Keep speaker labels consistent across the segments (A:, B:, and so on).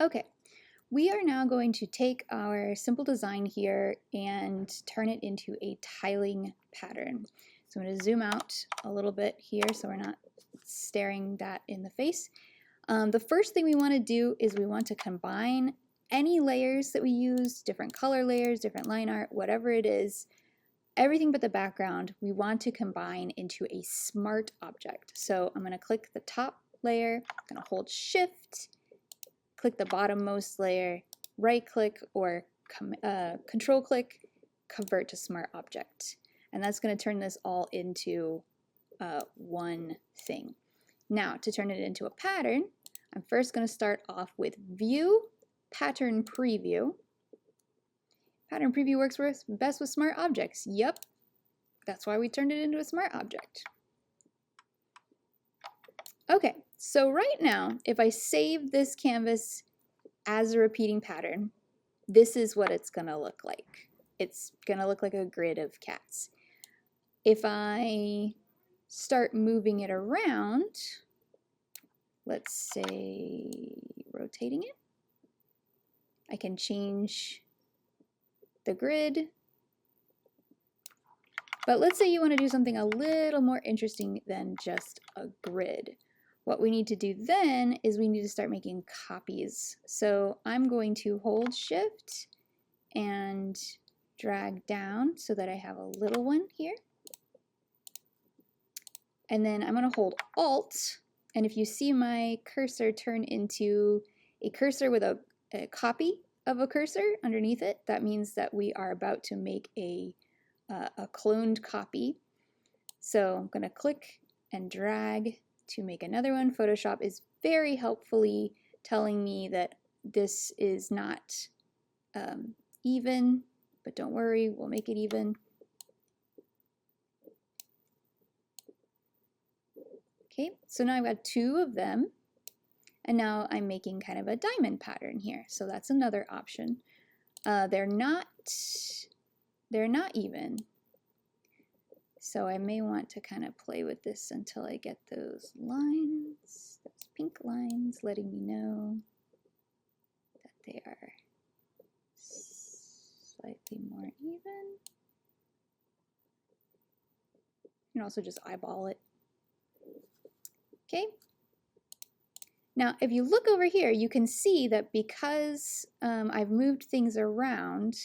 A: Okay, we are now going to take our simple design here and turn it into a tiling pattern. So I'm going to zoom out a little bit here so we're not staring that in the face. The first thing we want to do is we want to combine any layers that we use, different color layers, different line art, whatever it is, everything but the background, we want to combine into a smart object. So I'm going to click the top layer, I'm going to hold Shift, click the bottommost layer, right click or control click, convert to smart object. And that's going to turn this all into one thing. Now to turn it into a pattern, I'm first going to start off with View, Pattern Preview. Pattern Preview works best with smart objects. Yep, that's why we turned it into a smart object. Okay, so right now, if I save this canvas as a repeating pattern, this is what it's going to look like. It's going to look like a grid of cats. If I start moving it around, let's say rotating it, I can change the grid. But let's say you want to do something a little more interesting than just a grid. What we need to do then is we need to start making copies. So I'm going to hold Shift and drag down so that I have a little one here. And then I'm going to hold Alt, and if you see my cursor turn into a cursor with a copy of a cursor underneath it, that means that we are about to make a cloned copy. So I'm going to click and drag to make another one. Photoshop is very helpfully telling me that this is not even, but don't worry, we'll make it even. Okay, so now I've got two of them, and now I'm making kind of a diamond pattern here. So that's another option. They're not even. So I may want to kind of play with this until I get those lines, those pink lines, letting me know that they are slightly more even. You can also just eyeball it. Okay. Now, if you look over here, you can see that because I've moved things around,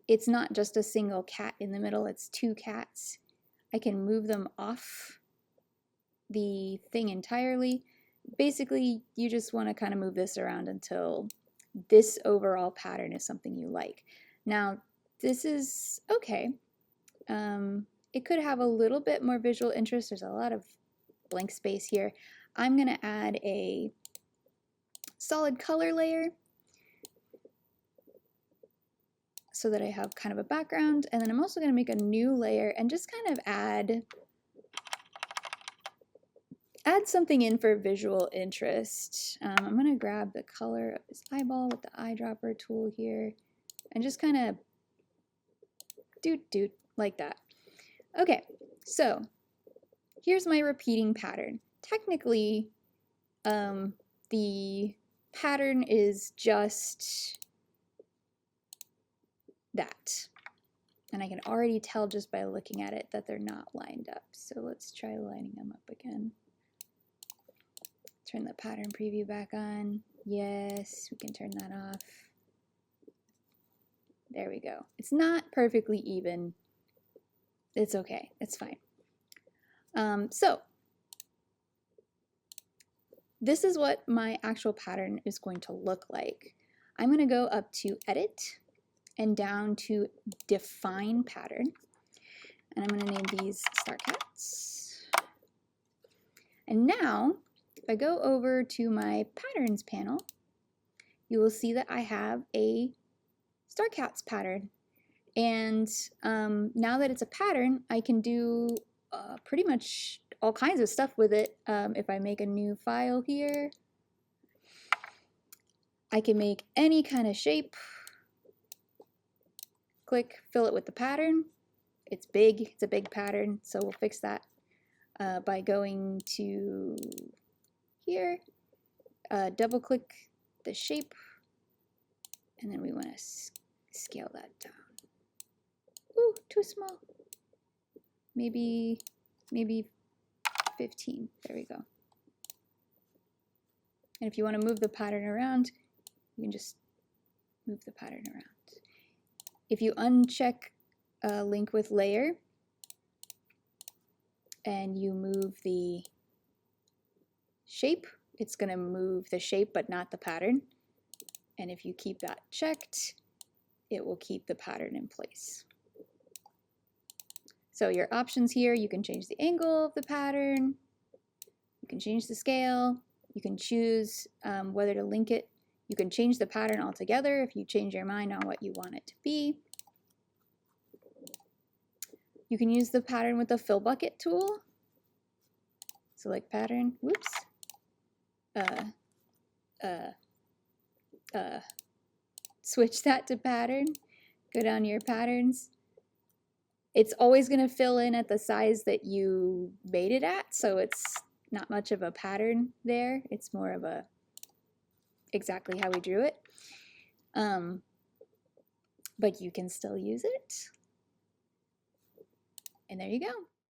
A: it's not just a single cat in the middle, it's two cats. I can move them off the thing entirely. Basically, you just want to kind of move this around until this overall pattern is something you like. Now, this is okay. It could have a little bit more visual interest. There's a lot of blank space here. I'm going to add a solid color layer so that I have kind of a background, and then I'm also going to make a new layer and just kind of add something in for visual interest. I'm going to grab the color of his eyeball with the eyedropper tool here and just kind of doot like that. Okay, so here's my repeating pattern. Technically, the pattern is just that. And I can already tell just by looking at it that they're not lined up. So let's try lining them up again. Turn the pattern preview back on. Yes, we can turn that off. There we go. It's not perfectly even. It's okay. It's fine. So this is what my actual pattern is going to look like. I'm going to go up to Edit and down to Define Pattern. And I'm going to name these Star Cats. And now, if I go over to my Patterns panel, you will see that I have a Star Cats pattern. And now that it's a pattern, I can do pretty much all kinds of stuff with it. If I make a new file here, I can make any kind of shape. Click, fill it with the pattern. It's big, it's a big pattern, so we'll fix that by going to here double click the shape, and then we want to scale that down. Ooh, too small. Maybe 15. There we go. And if you want to move the pattern around, you can just move the pattern around. If you uncheck link with layer and you move the shape, it's going to move the shape but not the pattern. And if you keep that checked, it will keep the pattern in place. So your options here, you can change the angle of the pattern, you can change the scale, you can choose whether to link it. You can change the pattern altogether if you change your mind on what you want it to be. You can use the pattern with the fill bucket tool. Select pattern, whoops. Switch that to pattern, go down to your patterns. It's always going to fill in at the size that you made it at, so it's not much of a pattern there. It's more of a exactly how we drew it. But you can still use it. And there you go.